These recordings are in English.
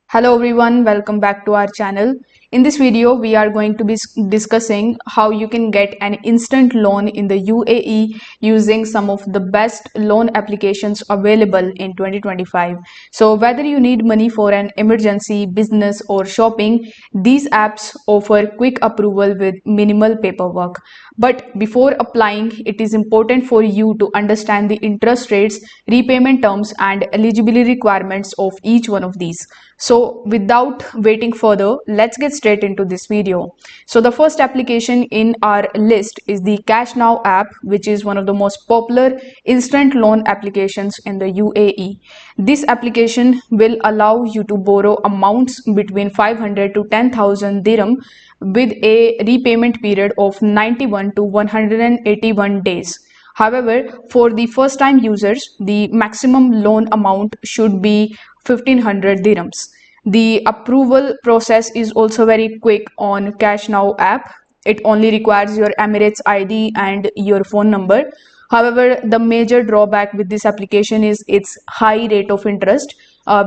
Hello everyone, welcome back to our channel. In this video, we are going to be discussing how you can get an instant loan in the UAE using some of the best loan applications available in 2025. So whether you need money for an emergency, business or shopping, these apps offer quick approval with minimal paperwork. But before applying, it is important for you to understand the interest rates, repayment terms and eligibility requirements of each one of these. So without waiting further, let's get straight into this video. So the first application in our list is the Cash Now app, which is one of the most popular instant loan applications in the UAE. This application will allow you to borrow amounts between 500 to 10,000 dirham with a repayment period of 91 to 181 days. However, for the first time users, the maximum loan amount should be 1500 dirhams. The approval process is also very quick on Cash Now app. It only requires your Emirates ID and your phone number. However, the major drawback with this application is its high rate of interest,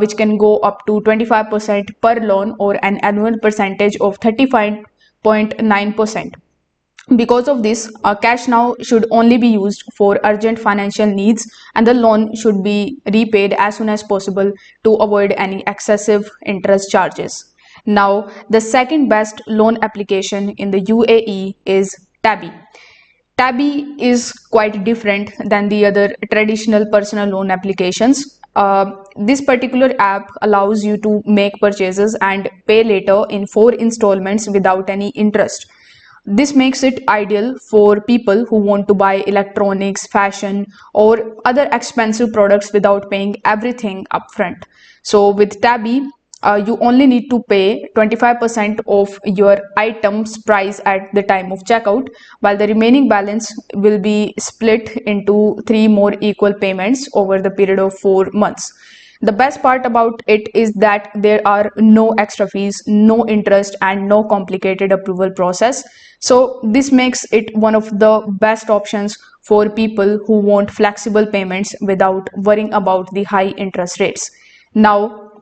which can go up to 25% per loan or an annual percentage of 35.9%. Because of this, Cash Now should only be used for urgent financial needs and the loan should be repaid as soon as possible to avoid any excessive interest charges. Now, the second best loan application in the UAE is Tabby. Tabby is quite different than the other traditional personal loan applications. This particular app allows you to make purchases and pay later in 4 installments without any interest. This makes it ideal for people who want to buy electronics, fashion, or other expensive products without paying everything upfront. So with Tabby, you only need to pay 25% of your item's price at the time of checkout, while the remaining balance will be split into 3 more equal payments over the period of 4 months. The best part about it is that there are no extra fees, no interest, and no complicated approval process. So this makes it one of the best options for people who want flexible payments without worrying about the high interest rates. Now,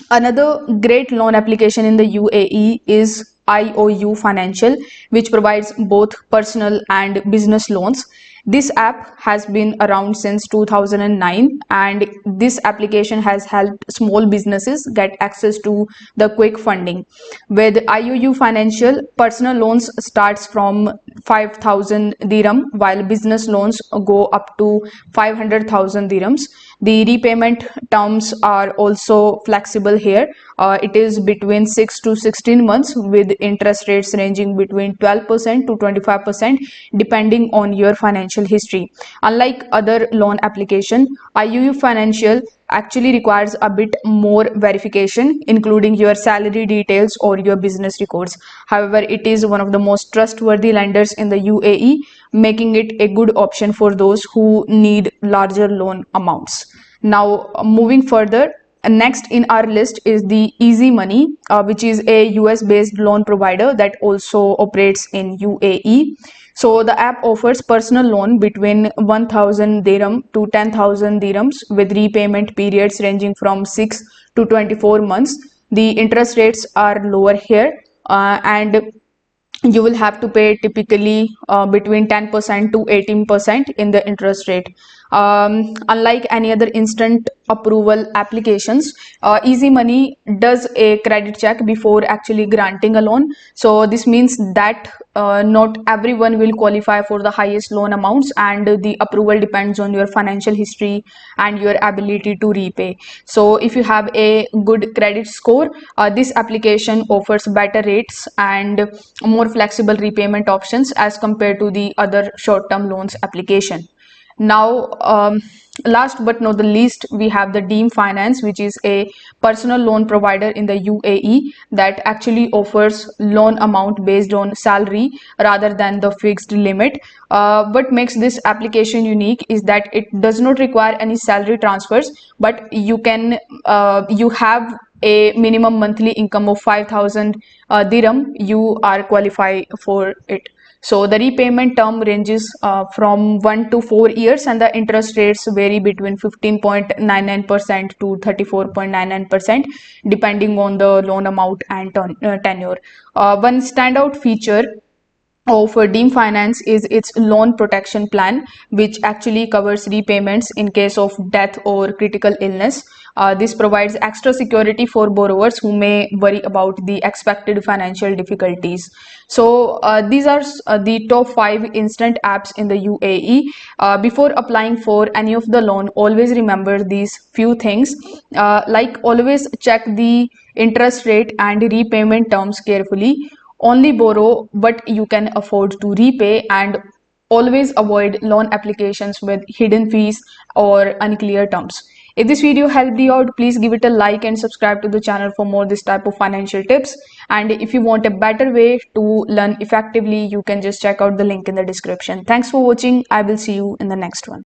another great loan application in the UAE is IOU Financial, which provides both personal and business loans. This app has been around since 2009 and this application has helped small businesses get access to the quick funding. With IOU Financial, personal loans starts from 5,000 dirham while business loans go up to 500,000 dirhams. The repayment terms are also flexible here. It is between 6 to 16 months with interest rates ranging between 12% to 25% depending on your financial history. Unlike other loan application, IUU Financial actually requires a bit more verification, including your salary details or your business records. However, it is one of the most trustworthy lenders in the UAE, making it a good option for those who need larger loan amounts. Now, moving further, next in our list is the Easy Money, which is a US based loan provider that also operates in UAE. So the app offers personal loan between 1,000 dirham to 10,000 dirhams with repayment periods ranging from 6 to 24 months. The interest rates are lower here, and you will have to pay typically between 10% to 18% in the interest rate. Unlike any other instant approval applications, Easy Money does a credit check before actually granting a loan. So this means that not everyone will qualify for the highest loan amounts, and the approval depends on your financial history and your ability to repay. So if you have a good credit score, this application offers better rates and more flexible repayment options as compared to the other short-term loans application. Now, last but not the least, we have the Deem Finance, which is a personal loan provider in the UAE that actually offers loan amount based on salary rather than the fixed limit. What makes this application unique is that it does not require any salary transfers, but you have a minimum monthly income of 5,000 dirham. You are qualified for it. So the repayment term ranges from 1 to 4 years, and the interest rates vary between 15.99% to 34.99%, depending on the loan amount and tenure. One standout feature of Deem Finance is its loan protection plan, which actually covers repayments in case of death or critical illness. This provides extra security for borrowers who may worry about the expected financial difficulties. So, these are the top 5 instant apps in the UAE. Before applying for any of the loan, always remember these few things. Like always check the interest rate and repayment terms carefully. Only borrow what you can afford to repay, and always avoid loan applications with hidden fees or unclear terms. If this video helped you out, please give it a like and subscribe to the channel for more this type of financial tips. And if you want a better way to learn effectively, you can just check out the link in the description. Thanks for watching. I will see you in the next one.